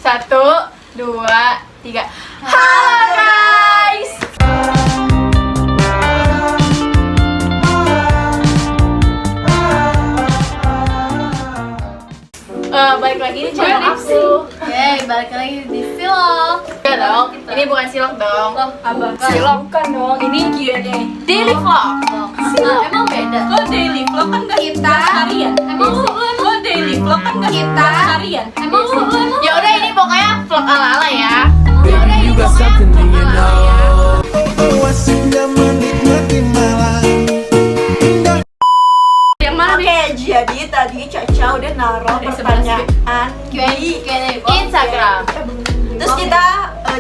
1, 2, 3. Halo guys. Balik lagi di channel aku. Yeay, balik lagi di Silok. Enggak dong, ini bukan silok dong. Silok kan dong, ini Q&A Daily vlog. Emang beda? Lo daily vlog kan gak kita harian. Emang Lo daily vlog kan gak kita harian. Emang lu Ya udah ini pokoknya vlog ala-ala ya. You got something do you know? Asiknya menikmati malam. Yang mana nih? Oke, jadi tadi Caca udah naruh pertanyaan di Instagram. terus kita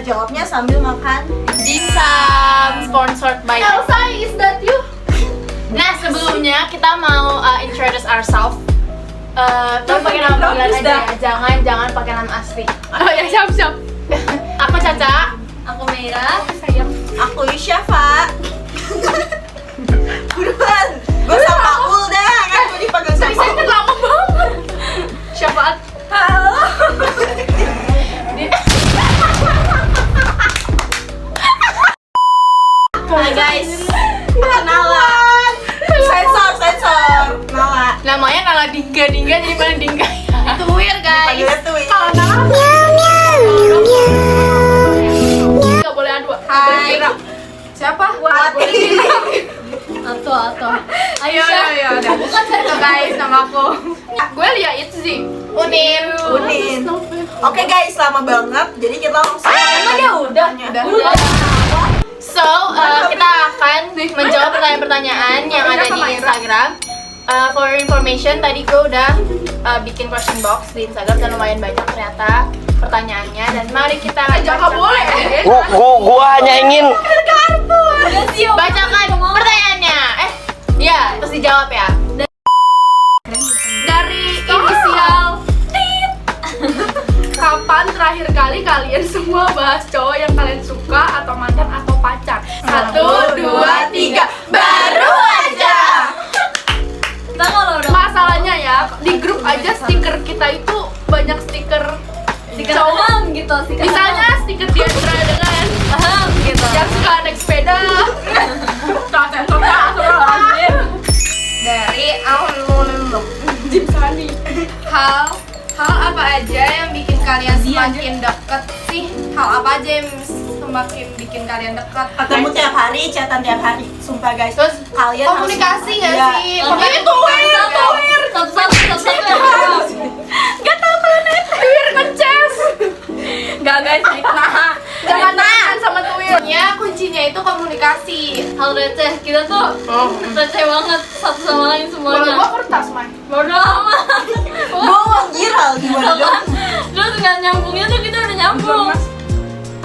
jawabnya sambil makan. Dimsum sponsored by Elsa, is that you? Nah sebelumnya kita mau introduce ourselves. Tapi pakai nama panggilan aja ya. Jangan pakai nama asli. Oh ya siap. Aku Caca. Aku Meira. Sayang. Aku Syafa. Buruan, gue sama Ulda kan gue dipanggil sama Saya kan lama banget. Syafaat. Halo. Hai guys. Kenalan. Sensor. Nala. Namanya Nala Dingga jadi mana Dingga ya? Tuwir guys. Panggilnya Tui. Kalau Nala nggak boleh adu. Hai. Siapa? Wati. Atau. Ayo. Bukan saya Guys, nama aku. Gue lihat itu sih. Unin. Oke guys, lama banget. Jadi kita langsung. Emang dia udah. So, kita akan menjawab pertanyaan-pertanyaan yang ada di Instagram. For your information, tadi gue udah bikin question box di Instagram dan lumayan banyak ternyata pertanyaannya. Dan mari kita jangan boleh. Gua hanya ingin Bacakan pertanyaannya. Ya, terus dijawab ya. Dari inisial Tit. Kapan terakhir kali kalian semua bahas cowok yang kalian suka atau mantan atau pacar? 1, 2, 3. Baru aja. Kita kalau udah Masalahnya ya, di grup aja stiker kita itu banyak stiker cowok. gitu, stiker Misalnya stiker Diandra dengan gitu. yang suka naik sepeda. Dari Jimsani. Hal apa aja yang bikin kalian semakin deket sih? Hal apa aja yang semakin bikin kalian dekat? Ketemu tiap hari, chatan tiap hari. Sumpah guys. Terus Kalian komunikasi nggak Iya. sih? Pokoknya tuwir. Gak tau planet. Tuwir ngeces. Gak guys, nah. Jangan tahan sama tuwir. Kuncinya itu komunikasi. Hal receh, kita tuh receh banget satu sama lain Kalau semuanya. gua kertas, Mai. Bodoh amat. Bohong viral gimana dong? Terus nggak nyambungnya tuh kita udah nyambung.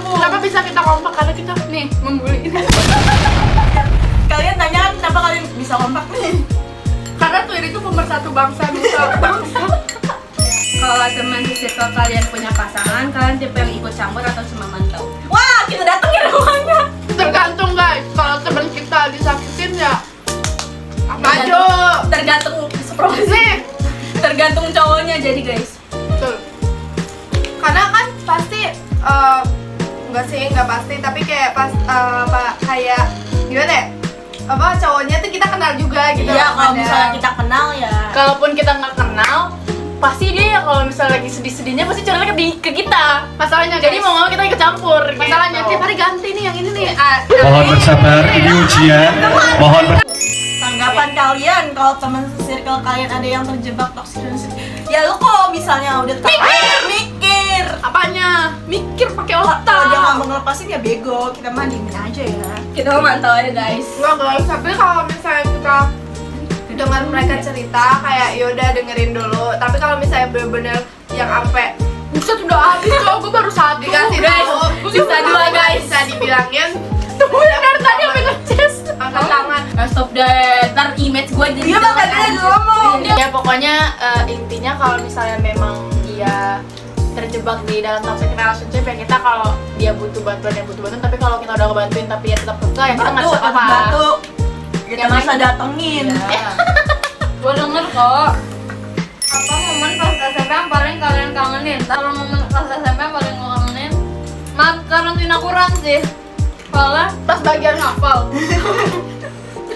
Kenapa bisa kita kompak? Karena kita nih membuli. Kalian tanya kan kenapa kalian bisa kompak nih? Karena Twitter itu pemersatu bangsa nusa. Kalau teman di circle kalian punya pasangan, kalian tipe yang ikut campur atau cuma mantau? Wah, kita datengin rumahnya. Tergantung guys. Kalau teman kita disakitin ya maju. Tergantung Nih. tergantung cowoknya jadi guys. Betul. Karena kan pasti nggak pasti tapi kayak kayak gimana ya? Cowoknya tuh kita kenal juga gitu. Iya, kalau Ada. misalnya kita kenal ya. Kalaupun kita nggak kenal, pasti dia ya kalau misalnya lagi sedih-sedihnya pasti curhatnya ke kita. Masalahnya jadi mau nggak kita ikut campur. Masalahnya tiap hari ganti nih yang ini nih. mohon bersabar, ini ujian. Mohon Tanggapan kalian kalau teman circle kalian ada yang terjebak toxic relationship. Ya lu kalau misalnya udah mikir. Apanya? Mikir pakai Kalau dia nggak otak. mau ngelepasin ya bego, kita mah diemin aja ya. Kita mau mantau aja guys. Enggak guys, tapi kalau misalnya kita dengar mereka cerita kayak yaudah dengerin dulu. Tapi kalau misalnya bener-bener yang sampai buset udah habis cowok gue baru satu dikasih Guys, tahu. bisa dua, guys. Bisa dibilangin. Tungguin dari tadi sampai ngeces angkat tangan. Stop deh, ntar image gue jadi Dia mah tadi lagi ngomong. Ya pokoknya intinya kalau misalnya memang dia terjebak di dalam toxic relationship ya kita kalau dia butuh bantuan tapi kalau kita udah ngebantuin tapi dia tetap kekeh ya kita nggak suka apa. Batuk. Kita bisa datengin. Gue denger kok. Apa momen pas SMP yang paling kalian kangenin? Kalau momen pas SMP yang paling nentuin akuran sih. Soalnya Pas bagian hafal.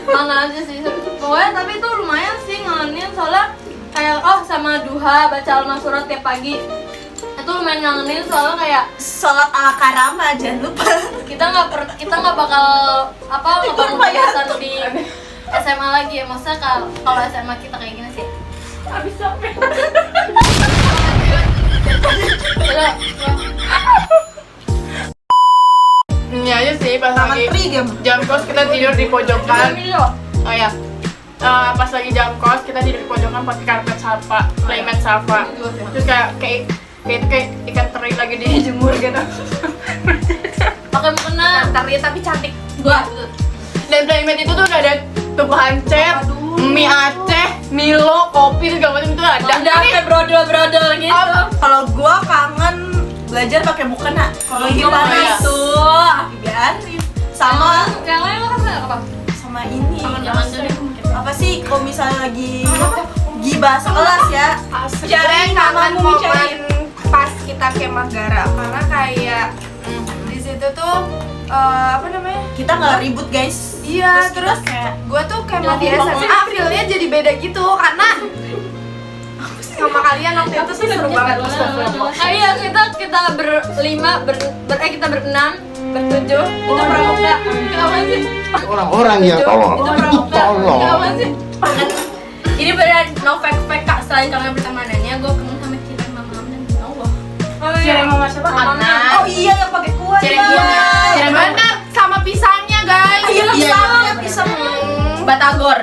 mana aja sih. Pokoknya tapi itu lumayan sih ngangenin soalnya kayak sama duha baca al-masurat tiap pagi. Itu lumayan ngangenin soalnya kayak Sholat ala karama jangan lupa. kita nggak bakal ngebangun kebiasaan di SMA lagi ya. Maksudnya kalau SMA kita kayak gini sih. Habis sampai. Ini aja sih pas Sama lagi tri dia. jam kos kita tidur di pojokan. Oh ya. Pas lagi jam kos kita tidur di pojokan pakai karpet Safa, playmat Safa. Terus kayak ikan teri lagi dijemur gitu. Pakai mukena Teri tapi cantik. gua. Dan playmat itu tuh udah ada tumpahan cat, mie Aceh, Milo, kopi segala macam itu ada. Udah kayak brodol-brodol gitu. Kalau gua kangen belajar pakai mukena. Kalau lagi Oh, panas iya. tuh kan sama yang lain lo kan apa? sama ini. Jangan jadi Apa sih kalau misalnya lagi gibah sekelas ya? Jarang kangen namamu momen dicari. pas kita kemah gara karena kayak di situ tuh apa namanya? Kita nggak ribut guys. Iya, kita terus kayak gue tuh kemah di Jadi SMA feel-nya jadi beda gitu karena sama kalian waktu itu tuh seru banget. Iya kita berlima kita berenam bertujuh itu pramuka. Apa sih? Orang-orang yang tolong. Itu pramuka. Tolong. Apa sih? Ini beneran no fake kak. Selain kangen pertemanannya, gue kangen sama Cireng Mama dan Allah. Cireng Mama siapa? Amna. oh iya yang pakai kuah. Cireng Mama. Cireng Mama. Bener sama pisangnya guys. Iya pisang. Batagor.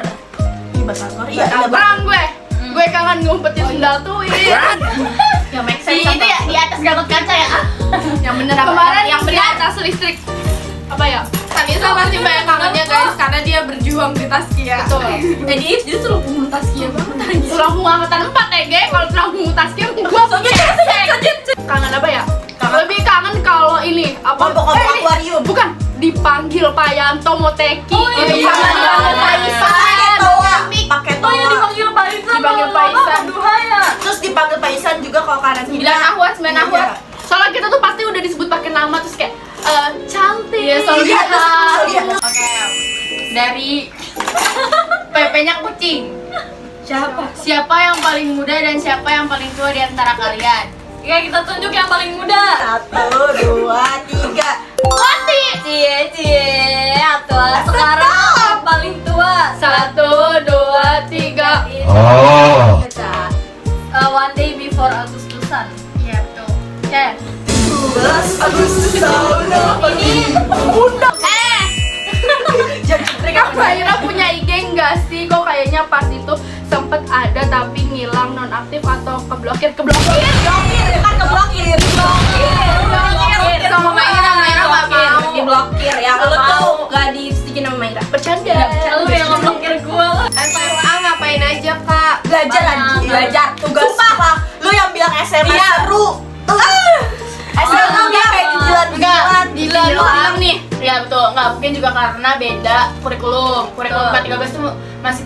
Iya batagor. Iya ada Perang gue kangen ngumpetin sendal tuin. Yang make Si sense. itu ya di atas gatot kaca ya. Yang bener apa? Kemarin yang di bener atas listrik. Apa ya? Kanisa pasti banyak kangennya guys karena dia berjuang di Taskia. Betul. Jadi dia tuh penghuni Taskia banget anjir. Tulang angkatan 4 ya, geng. Kalau tulang taskia gua kangen apa ya? Lebih kangen kalau ini apa? Kelompok ini, akuarium. bukan dipanggil Pak Yanto Moteki. Oh, iya. Sama dipanggil Pak Isan. Pakai Oh ya toa. dipanggil Pak Isan. Dipanggil Pak Isan. Duha ya. Terus dipanggil Pak Isan juga kalau kanan 9 ahwat, 9 Iya. ahwat. Soalnya kita tuh pasti udah disebut pakai nama terus kayak cantik. Iya, selalu Iya, terus Iya. dia Oke. Dari PP-nya kucing. Siapa yang paling muda dan siapa yang paling tua di antara kalian? Ya kita tunjuk yang paling muda. 1, 2, 3. Wati. Cie tua. Sekarang yang paling tua. 1, 2, 3. Oh. One day before Agustusan. Iya betul. Oke. 12 Agustus tahun Ini Kak Faira punya IG nggak sih? Kok kayaknya pas itu sempet ada tapi ngilang, nonaktif atau keblokir? blokir kan keblokir. Sama Maira nggak mau. Diblokir ya. Lu tuh gak dibisikin sama Maira. Bercanda. lu yang ngeblokir gua. SMA ngapain aja kak? Belajar lagi, belajar tugas apa? Lu yang bilang SMA seru. SMA dia kayak jilat-jilat. Gila, lu bilang nih. Ya betul, nggak mungkin juga karena beda kurikulum. Kurikulum K13 tuh masih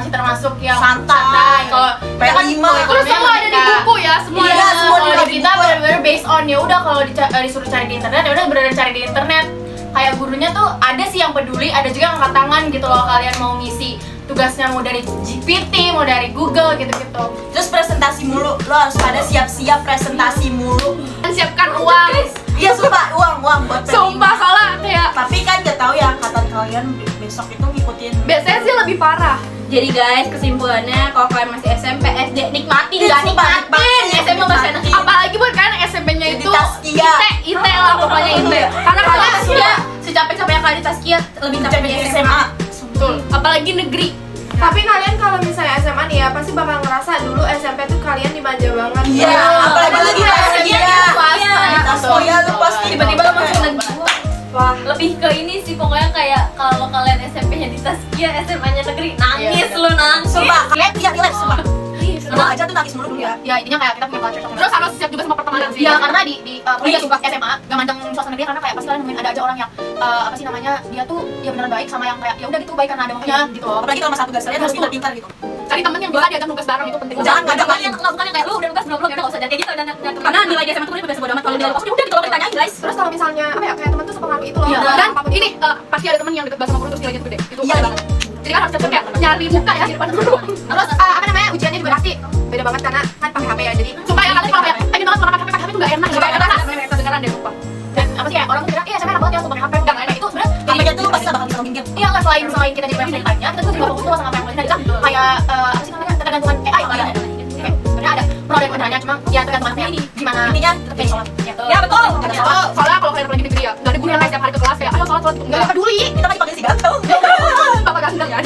termasuk yang Santai. Kalau kita kan P5. kurikulumnya semua ada di buku ya, semua Iya, ada. semua Kalau ada di di kita buku. benar-benar based on ya udah kalau disuruh cari di internet ya udah benar-benar cari di internet. Kayak gurunya tuh ada sih yang peduli, ada juga yang angkat tangan gitu loh kalian mau ngisi tugasnya mau dari GPT, mau dari Google gitu-gitu. Terus presentasi mulu. Lo harus pada siap-siap presentasi mulu. Dan siapkan uang. Iya sumpah uang buat P5. Sumpah salah kayak Tapi kan gak tahu ya angkatan kalian besok itu ngikutin. biasanya sih lebih parah. Jadi guys, kesimpulannya kalau kalian masih SMP, SD nikmatin, Iya, nggak sumpah, nikmatin. nikmatin, SMP masih enak. nikmatin. Apalagi buat kalian SMP-nya Jadi itu Taskia. IT lah pokoknya IT. Karena kalian Taskia, sudah secapek-capeknya kalian di Taskia lebih capek Jadi di SMA. SMA. betul. Apalagi negeri. Tapi kalian kalau misalnya SMA nih ya pasti bakal ngerasa dulu SMP tuh kalian dimanja banget. Iya, apalagi lagi Taskia Taskia. di swasta. Taskia lu pasti Tiba-tiba lo masuk negeri. Wah, Lebih ke ini sih pokoknya kayak kalau kalian SMP-nya di Taskia, SMA-nya negeri, nangis Iya. lu nangis. Sumpah, kalian relate sumpah. Gua aja tuh nangis mulu dulu ya. Ya intinya kayak kita punya culture shock. Terus harus siap juga sama pertemanan sih. Ya karena di kuliah sumpah SMA gak mandang swasta negeri karena kayak pasti kalian nemuin ada aja orang yang apa sih namanya dia tuh ya beneran baik sama yang kayak ya udah gitu baik karena ada maunya gitu loh. Apalagi kalau masa tugas kalian harus pintar-pintar gitu. Cari temen yang bisa diajak nugas bareng itu penting. Jangan ngajak bukan yang kayak lu udah nugas belum ya udah nggak usah jangan kayak gitu dan karena nilai di SMA tuh udah sebodoh amat kalau dia lepas udah gitu lo ditanyain guys. Terus kalau misalnya apa ya, kayak teman tuh sepengaruh itu loh. Iya. Dan Dan ini pasti ada teman yang dekat banget sama guru terus nilainya tuh gede. Itu Iya. ada banget. Jadi kan harus cepet kayak nyari muka ya di depan guru. terus apa namanya, ujiannya juga pasti beda banget karena kan pakai HP ya. Jadi Sumpah ya kalian kalau kayak pengen banget kalau pakai HP itu nggak enak. Nggak enak. Kedengeran deh sumpah. dan apa sih ya, orang kira iya saya enak banget ya suka pakai HP, enggak enak itu sebenarnya. Sampai tuh pasti bakal bisa game. Iya nggak, selain kita jadi banyak tanya, kita juga fokus tuh sama apa yang lain. Kita kayak apa sih namanya, ketergantungan AI kan. Sebenarnya ada pro dan kontranya, cuma ya tergantung mana ini gimana. Intinya tetap jadi sholat. Ya betul. Soalnya kalau kalian lagi negeri ya, nggak ada guru yang kayak setiap hari ke kelas ya. Ayo sholat Nggak peduli. Kita kan dipanggil si gatel. Bapak ganteng ya.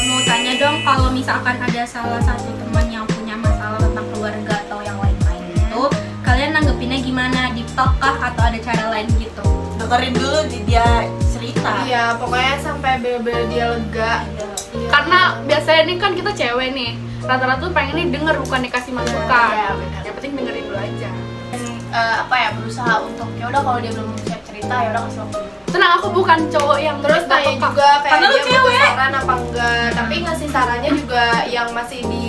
Mau tanya dong, kalau misalkan ada salah satu teman yang punya masalah tentang keluarga atau yang lain-lain itu, kalian nanggepinnya gimana? Deep talk kah atau ada cara lain gitu? Dengerin dulu dia cerita. Iya, pokoknya sampai bener-bener dia lega. Karena biasanya nih kan kita cewek nih, rata-rata tuh pengennya denger bukan dikasih masukan. Iya, benar. Yang penting dengerin dulu aja. Apa ya, berusaha untuk ya udah kalau dia belum siap cerita ya udah kasih waktu. Tenang, aku bukan cowok yang Terus tanya peka. juga kayak Karena lu dia butuh cewek. saran apa enggak, tapi ngasih sarannya juga yang masih di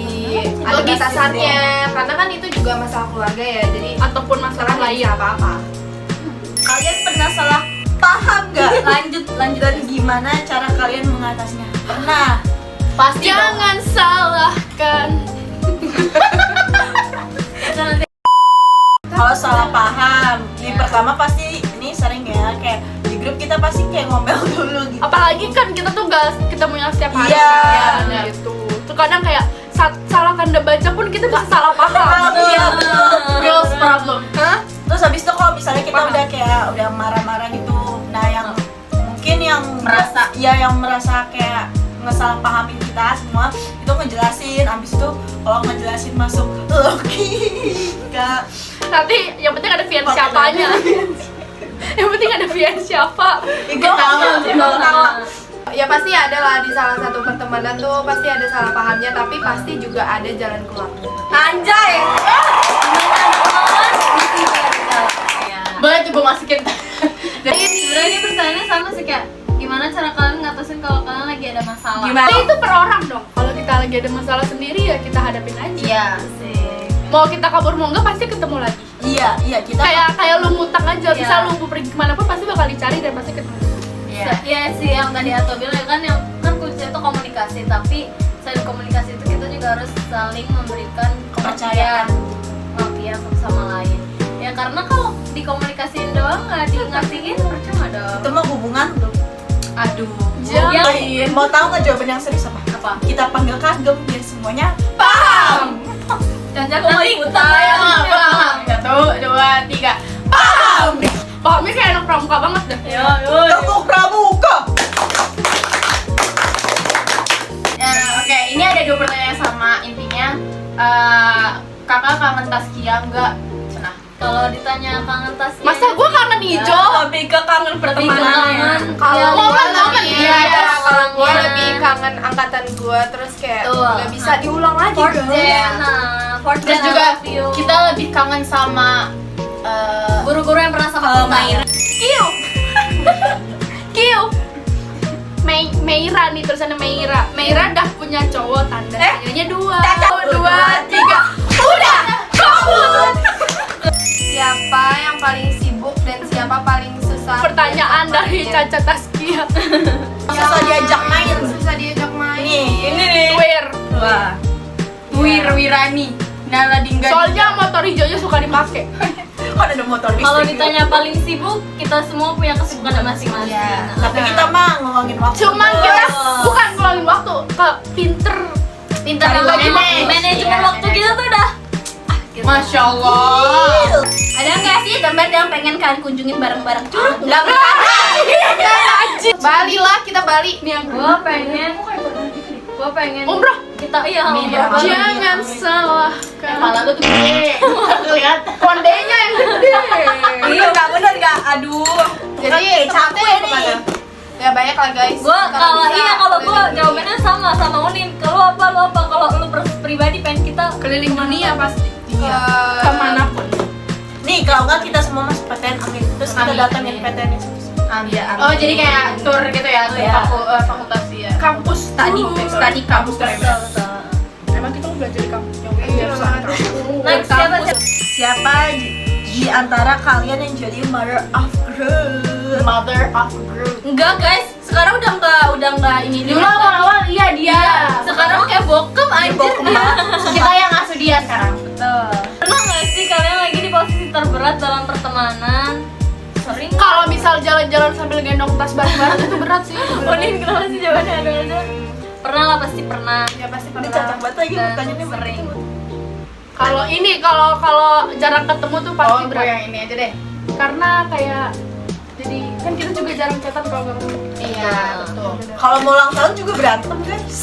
ada Logis batasannya, karena kan itu juga masalah keluarga ya, jadi ataupun masalah saran lain. lain apa-apa. Kalian pernah salah paham nggak? Lanjut Dan gimana cara kalian mengatasinya? Pernah. Pasti dong. Jangan salahkan. Kalau salah paham, di pertama pasti ini sering ya, kayak di grup kita pasti kayak ngomel dulu gitu. Apalagi kan kita tuh gak ketemunya setiap hari Iya, kan, benar. gitu. Terus kadang kayak salah tanda baca pun kita bisa salah paham. Iya. Girls problem. Hah? Terus habis itu kalau misalnya kita udah kayak udah marah-marah gitu, nah yang mungkin yang merasa yang merasa kayak ngesalah pahamin kita semua itu ngejelasin, habis itu kalau ngejelasin masuk logika. Nanti yang penting ada fian siapanya. Yang penting ada fian siapa. Ketawa. Ya pasti ada lah di salah satu pertemanan tuh pasti ada salah pahamnya, tapi pasti juga ada jalan keluar. Anjay. Boleh coba masukin. Sebenarnya ini pertanyaannya sama sih, kayak gimana cara kalian ngatasin kalau kalian lagi ada masalah? Tapi itu per orang dong. Kalau kita lagi ada masalah sendiri ya kita hadapin aja. Iya. Mau kita kabur mau enggak pasti ketemu lagi. Iya kita Kayak lu ngutang aja, Iya. bisa lu mau pergi kemana pun pasti bakal dicari dan pasti ketemu. Iya. Iya sih, yang tadi Ato bilang ya kan, yang kan kuncinya itu komunikasi, tapi selain komunikasi itu kita juga harus saling memberikan kepercayaan satu sama lain. Ya karena kalau dikomunikasiin doang nggak ngertiin percuma dong. itu mah hubungan tuh. Aduh. Jangan. Mau tahu nggak jawaban yang serius apa? Apa? Kita panggil kagem biar semuanya Dan jangan ikutan. Paham. 1, 2, 3. Pahamnya kayak anak pramuka banget dah. tepuk pramuka. Oke, ini ada 2 pertanyaan yang sama. Intinya kakak kangen Taskia enggak? Cenah. Kalau ditanya kangen tas, Masa gua kangen hijau? Lebih ke kangen pertemanan. Kalau momen iya, iya. kalau gue lebih kangen angkatan gue, terus kayak Tuh. nggak bisa diulang lagi Fourth guys. gen, nah, fourth Terus gen, juga I love you. kita lebih kangen sama guru-guru yang pernah sama kita. Kiu. Meira nih, tulisannya Meira. Meira dah punya cowok, tanda tanyanya 2. 2, 3. Udah. Kabur. Siapa yang paling sibuk dan siapa paling susah? Pertanyaan diajak dari main? Caca Taskia. susah diajak main. Susah diajak main. Ini nih. Where? Wah. Wirani. Nala Dingga. Soalnya motor hijaunya suka dipakai. Kan ada motor listrik. Kalau ditanya paling sibuk, kita semua punya kesibukan masing-masing. Iya. Nah, Tapi kita mah ngomongin waktu. Cuman kita bukan ngeluangin waktu, ke pinter dalam manajemen waktu kita tuh udah Masya Allah. ada nggak sih tempat yang pengen kalian kunjungin bareng-bareng? Nggak Bali lah, kita Bali. nih yang Gue pengen umroh. kita umroh Iya. bareng. Jangan salahkan. Kepala lu tuh gede. Lihat. Kondenya yang gede. Iya, nggak bener nggak? Aduh. Jadi capek tempatnya nih. kemana? Ya banyak lah guys. Gue kalau bisa kalau gue keliling jawabannya sama Unin. Kalau apa kalau lu pribadi pengen kita Keliling dunia pasti. dunia. Kemanapun. Nih kalau nggak kita semua masuk PTN, amin. Terus kita Amin, datangin amin. PTN-nya. Iya. Oh, jadi kayak tour gitu ya, Iya. fakultas ya. Kampus Study kampus keren. Emang kita mau belajar di kampus. Iya, Biar banget. kampus. Next, siapa? Siapa di antara kalian yang jadi mother of group? Mother of group. Enggak guys, sekarang udah nggak ini Dulu awal-awal iya dia. Sekarang kayak bokem aja. Kita yang ngasuh dia sekarang. Betul. Pernah nggak sih kalian lagi di posisi terberat dalam pertemanan? Sering. Kalau misal jalan-jalan sambil gendong tas bareng-bareng itu berat sih. Onin kenapa sih jawabannya ada? Pernah lah, pasti pernah. Ya pasti Ini cocok banget lagi Dan pertanyaannya sering. Kalau ini kalau jarang ketemu tuh pasti Oh, berat. yang ini aja deh. Karena kayak jadi kan kita juga jarang chatan kalau nggak ketemu. Iya, betul. Kalau mau ulang tahun juga berantem guys.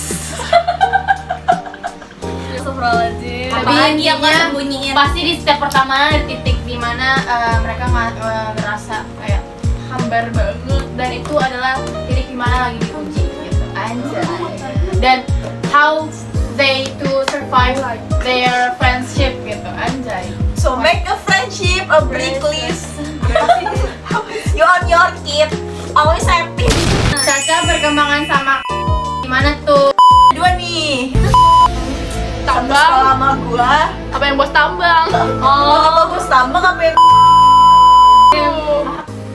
Astagfirullahaladzim. Apalagi yang nggak sembunyiin. Pasti di step pertama ada titik dimana mereka ngerasa kayak hambar banget, dan itu adalah titik dimana lagi diuji gitu. Anjay. Dan how they to survive their friendship gitu. Anjay. So make a friendship a blacklist. You on your kid, always happy. Caca perkembangan sama gimana tuh? Dua nih. Satu sekolah sama gua. Apa yang bos tambang? Oh, apa bos tambang apa yang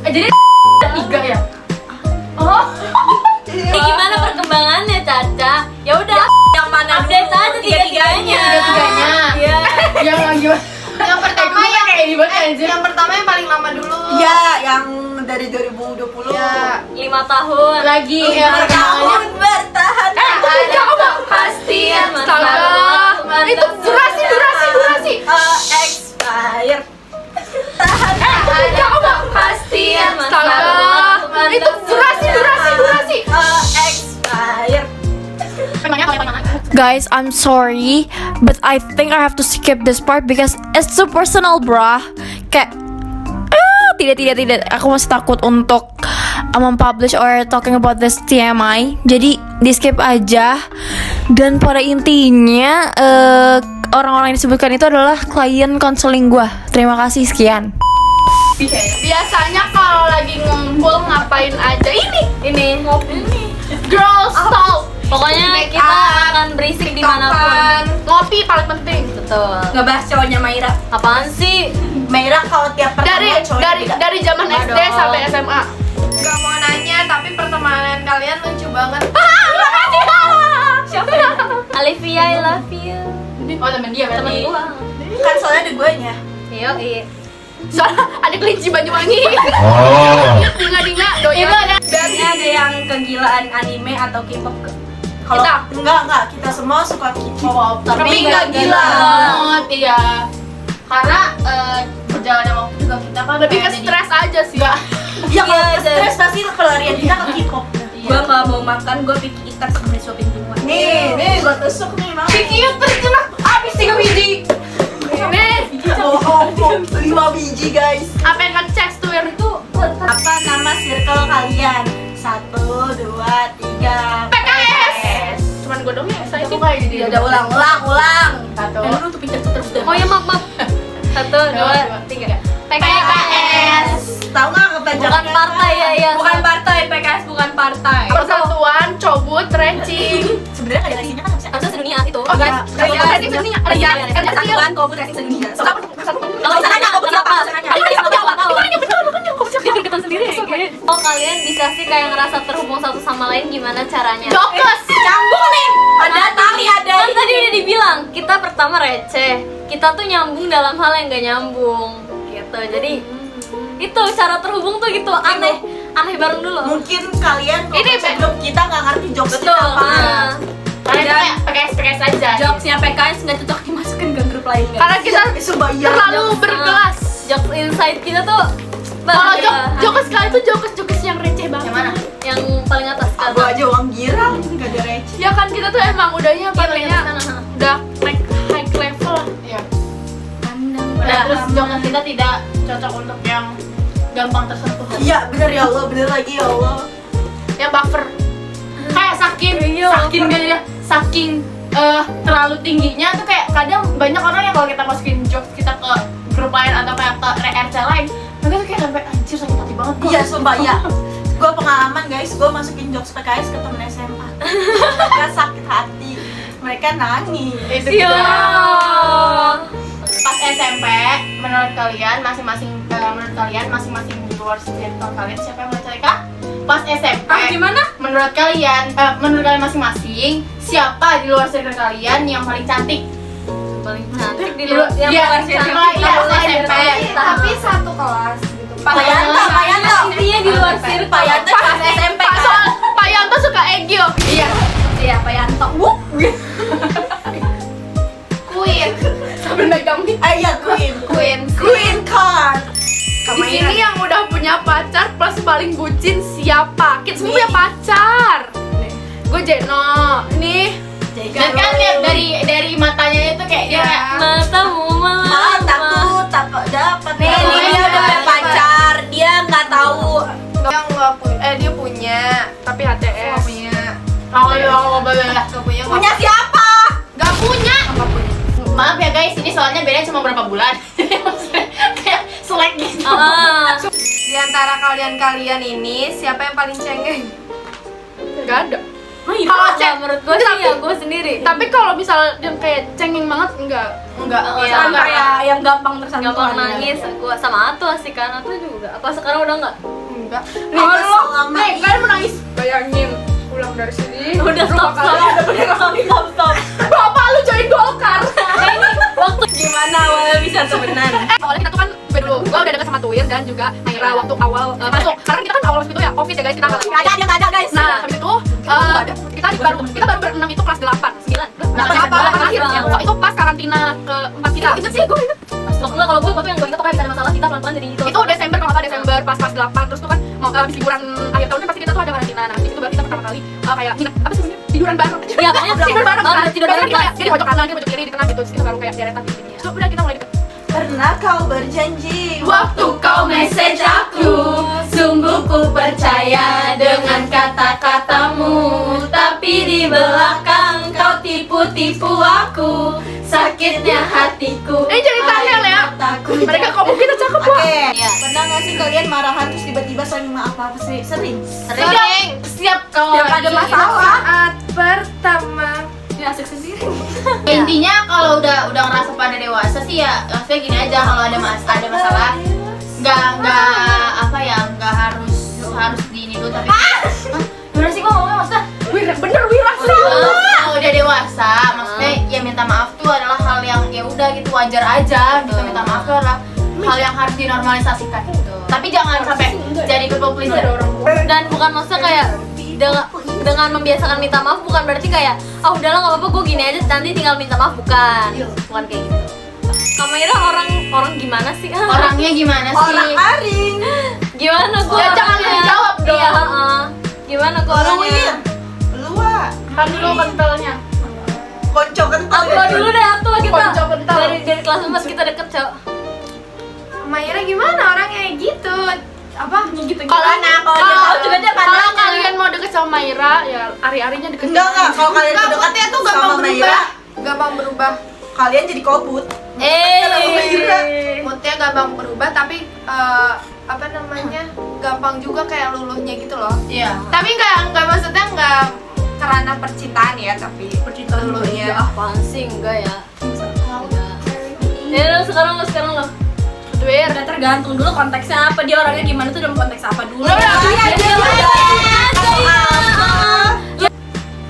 Jadi tiga ya? Gimana perkembangannya Caca? Ya udah, yang mana update aja tiga-tiganya. Tiga-tiganya. Iya. Yang gimana? Yang pertama kayak gimana anjir? yang pertama yang paling lama dulu. Ya, yang dari 2020. Ya, 5 tahun. lagi Lima yang perkembangannya tahun bertahan. Pasti ya Astaga. itu durasi. Expired. pasti ya Astaga. Itu durasi. Expired. Guys, I'm sorry, but I think I have to skip this part because it's too personal, bruh. Kayak, tidak. Aku masih takut untuk mempublish or talking about this TMI. Jadi di skip aja. Dan pada intinya, orang-orang yang disebutkan itu adalah klien konseling gua. Terima kasih, sekian. Biasanya kalau lagi ngumpul ngapain aja? Ini girls talk. Pokoknya kita akan berisik dimanapun. Ngopi paling penting. Betul. Ngebahas cowoknya Maira. Apaan sih? Maira kalau tiap pertemuan cowoknya beda. Dari zaman SD Waduh. sampai SMA. Gak mau nanya, tapi pertemanan kalian lucu banget. Siapa? Olivia, I love you. Oh, temen dia Temen berarti. gua. Kan soalnya ada guanya. Iya. Soalnya ada kelinci Banyuwangi. Oh. Dinga doi. Itu ada Dan ada yang kegilaan anime atau K-pop ke? Kalau enggak, kita semua suka K-pop. tapi nggak gila banget, iya. Karena berjalannya waktu juga kita kan Lebih ke kayak ada di- stres aja sih. Ya kalau stres pasti pelarian kita ke K-pop. Gua nggak mau makan, gua pikir ikan sampai shopping semua. Nih gua tusuk nih, Mang. Iya, terkena habis 3 biji. Nih, Oh, 5 biji guys. apa yang ngecek tuh yang itu? Apa nama circle kalian? 1, 2, 3. PKS. Cuman gue dong ya, saya Aku kayak gitu. Ya udah ulang. Satu. Lu tuh pintar terus deh. Oh ya maaf. 1, 2, 3. PKS. Tahu nggak kepanjangannya? Bukan partai ya. Bukan partai, PKS bukan partai. Persatuan Cobut Rencing. Sebenarnya ada isinya kan harusnya. Harusnya sedunia itu. Oh guys, Iya, Rencing sedunia. Persatuan Kobut Racing Sedunia. Kalau bisa nanya, aku siapa? Oh, kalian bisa sih kayak ngerasa terhubung satu sama lain gimana caranya? Jokes. Nyambung nih. Ada tali, ada Kan tadi udah dibilang, kita pertama receh. Kita tuh nyambung dalam hal yang gak nyambung gitu. Jadi itu cara terhubung tuh gitu, aneh bareng dulu. Mungkin kalian Ini grup kita nggak ngerti jokesnya Betul. apa. Nah, Kalian tuh kayak PKS aja. jokesnya PKS nggak cocok dimasukin ke grup lain guys. Karena kita Subaya. terlalu berkelas. Jokes inside kita tuh Kalau bahaya. jokes kalian tuh jokes yang receh banget. Yang mana? Yang paling atas kan. Gua aja uang girang, nggak ada receh. Ya kan kita tuh emang udahnya pakainya Sana. udah high level lah. Iya. Nah, terus jokes kita tidak cocok untuk yang gampang tersentuh. Iya bener ya Allah, bener lagi ya Allah. Yang buffer. Kayak saking terlalu tingginya tuh kayak kadang banyak orang yang kalau kita masukin jokes kita ke grup lain atau kayak ke RC lain, mereka tuh kayak sampai anjir sakit hati banget kok. Iya sumpah ya. Gue pengalaman guys, gue masukin jokes PKS ke temen SMA. Mereka sakit hati, mereka nangis. Itu Iya. juga. Pas SMP, menurut kalian masing-masing di luar circle kalian siapa yang menurut kalian? Pas SMP, Gimana? menurut kalian masing-masing siapa di luar circle kalian yang paling cantik? Paling cantik di Iya, luar yang iya, luar circle. iya, SMP. Tapi satu kelas gitu. Payanto. Intinya di luar circle. Payanto pas SMP kan. Pak Yanto suka Egyo. Iya. Iya, Pak Yanto. Queen. Sambil megang mic. Iya, Queen card. Di sini yang udah punya pacar plus paling bucin siapa? Kita semua punya pacar. Gue Jeno. Nih. Dan kan lihat dari matanya itu kayak dia kayak Matamu Takut dapat. Nih, dia udah punya pacar. Dia nggak tahu. Yang nggak punya, dia punya, tapi HTS. Punya siapa? Gak punya. Maaf ya guys, ini soalnya bedanya cuma berapa bulan. Maksudnya kayak selek gitu. Di antara kalian ini siapa yang paling cengeng? Gak ada. Kalau menurut gue sih ya gue sendiri. Tapi kalau misal yang kayak cengeng banget enggak. Iya, Kayak yang gampang tersentuh. gampang nangis. Gue sama Atu sih kan, Atu juga. Apa sekarang udah enggak? Enggak. Selama Nih, kalian menangis. Bayangin pulang dari sini. Udah stop. Bapak lu join Golkar. Waktu gimana awalnya bisa temenan? Awalnya kita tuh kan dulu, gua udah deket sama Tuir dan juga Naira waktu awal masuk. Karena kita kan awal masuk itu ya Covid ya guys, kita nggak ada guys. Nah, habis itu kita baru berenam itu kelas 8, 9. Terakhir ya. Itu pas karantina keempat kita. Ingat sih, gue inget. Enggak, kalau gue yang gue ingat pokoknya ada masalah kita pelan-pelan jadi Itu Desember kalau nggak salah, Desember pas 8 terus tuh kan mau habis liburan akhir tahun kan pasti kita tuh ada karantina. Nah, itu baru kita pertama kali kayak nginep apa sih namanya? Tiduran bareng. Iya, pokoknya tidur bareng kan. tidur bareng Dia di pojok kanan, dia di pojok kiri, di tengah gitu. Terus kita baru kayak deretan di sini. Terus udah kita mulai deket. Pernah kau berjanji Waktu kau message aku, sungguh ku percaya dengan kata-katamu. Tapi di belakang kau tipu-tipu aku, sakitnya hatiku. Ini ceritanya Lea. Mereka kok kita cakep Oke. lah. Iya. Pernah nggak sih kalian marahan terus tiba-tiba saling maaf apa sih? Sering. Setiap kalau Tiap ada lagi- masalah. Saat pertama. Ya asik sendiri. Intinya kalau udah ngerasa pada dewasa sih ya maksudnya gini aja, kalau ada masalah nggak apa ya, nggak harus di ini dulu tapi gimana sih kok ngomongnya maksudnya Bener Wira sih. kalau udah dewasa maksudnya ya minta maaf tuh adalah hal yang ya udah gitu wajar aja gitu, minta maaf tuh adalah hal yang harus dinormalisasikan gitu, tapi jangan sampai jadi people pleaser. Dan bukan maksudnya kayak dengan membiasakan minta maaf bukan berarti kayak udahlah nggak apa-apa gue gini aja nanti tinggal minta maaf, bukan kayak gitu. Kamera orang gimana sih? Orangnya gimana sih? Orang aring. Gimana gue? Ya, jangan dijawab dong. Iya, gimana gue orangnya? Luar. Kan dulu kentalnya. Konco kental. Aku dulu deh, Atu kita Konco kental. dari kelas 4 kita deket, Cok. Mayra gimana orangnya gitu? Apa gitu? Kalau dia tahu juga dia Kalau pandangannya. kalian mau deket sama Mayra, ya ari-arinya deket. Enggak. Kalau kalian Putih dekat tuh sama gampang Mayra, berubah. Gampang berubah. kalian jadi kobut. Moodnya gampang berubah, tapi apa namanya, gampang juga kayak luluhnya gitu loh. Iya. Tapi nggak maksudnya nggak karena percintaan ya, tapi percintaan luluhnya. Apaan sih? Enggak ya. Enggak. Ya sekarang lo. Twitter. Udah tergantung dulu konteksnya apa, dia orangnya gimana tuh dalam konteks apa dulu.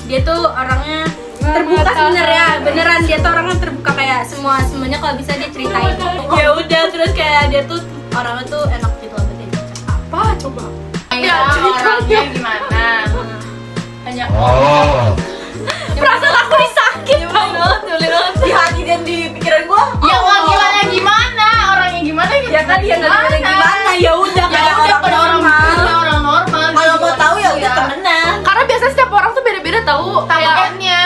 Dia tuh orangnya terbuka sebenarnya, beneran dia tuh orangnya terbuka kayak semuanya kalau bisa dia ceritain. Ya udah, terus kayak dia tuh orangnya tuh enak gitu loh berarti. Apa coba? Ya, orangnya gimana? Hanya Perasaan aku disakit. Di hati dan di pikiran gua. ya wah gimana orangnya gimana gitu. Ya kan dia nggak ada gimana. Ya udah Ya kayak udah orang pada orang normal. Kalau mau tahu ya udah temenan. Karena biasanya setiap orang tuh beda-beda tahu Tawakannya.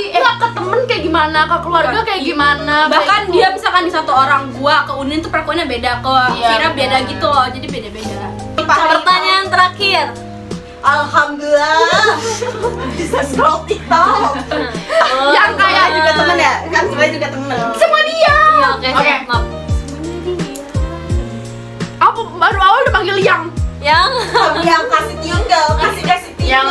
Enggak ke temen kayak gimana, ke keluarga kayak gimana. Bahkan kayak dia misalkan di satu orang, gua ke Unin tuh perlakuannya beda, ke Iya, Vira beda benar. gitu loh, jadi beda-beda. Pertanyaan terakhir. Alhamdulillah bisa scroll TikTok. yang kayak juga temen ya, kan sebenarnya juga temen. sama dia. Iya, oke, Oke. maaf. Aku baru awal udah panggil yang. Yang Yang kasih tinggal, kasih Yang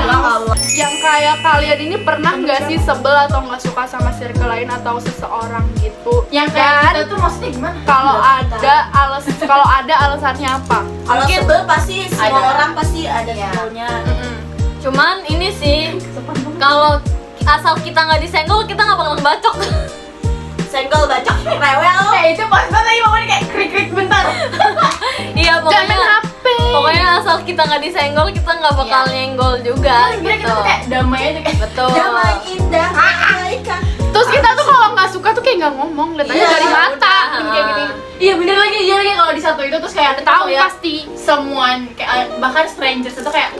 haus. Yang kayak kalian ini pernah nggak sih sebel atau nggak suka sama circle lain atau seseorang gitu? Yang kayak Dan kita tuh maksudnya gimana? kalau ada alasannya apa? Kalau sebel pasti semua ada. orang pasti ada sebelnya. Cuman ini sih kalau asal kita nggak disenggol kita nggak bakal ngebacok. Senggol bacok rewel. Itu pas banget lagi mau kayak krik bentar. Iya Jangan main pokoknya HP. pokoknya asal kita nggak disenggol kita nggak bakal nyenggol juga Kira kita gitu. tuh kayak damai aja kayak Betul. Damai indah malaikat. Terus kita tuh kalau nggak suka tuh kayak nggak ngomong, lihat aja Iya, dari mata. udah. Kayak gini. Iya bener lagi, iya lagi kalau di satu itu terus kayak Tahu ya, pasti. semuan kayak bahkan strangers itu kayak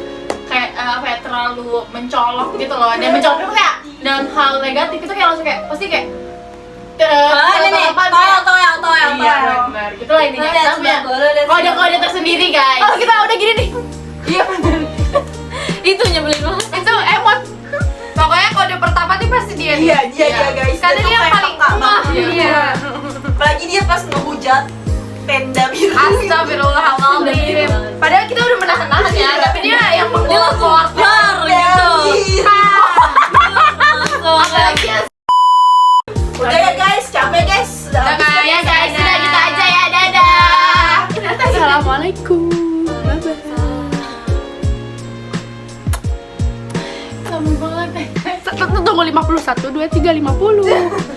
apa ya, terlalu mencolok gitu loh. Dan mencolok itu kayak dalam hal negatif itu kayak langsung kayak pasti kayak Ini toel. Iya benar. Itulah intinya. Kita punya kode-kode tersendiri guys. Oh kita udah gini nih. Iya benar. Itu nyebelin banget. Itu emot. Pokoknya kode pertama tuh pasti dia. nih. Iya guys. Karena dia yang paling lemah. Iya. Apalagi dia pas ngehujat tenda biru. Astagfirullahaladzim. Padahal kita udah menahan-nahan ya, tapi dia yang Dia langsung keluar gitu. Langsung. Udah ya guys, capek guys. Udah habis. Ya guys, sudah kita aja ya. Dadah. Assalamualaikum. Kamu banget. Tunggu 51, 23, 50.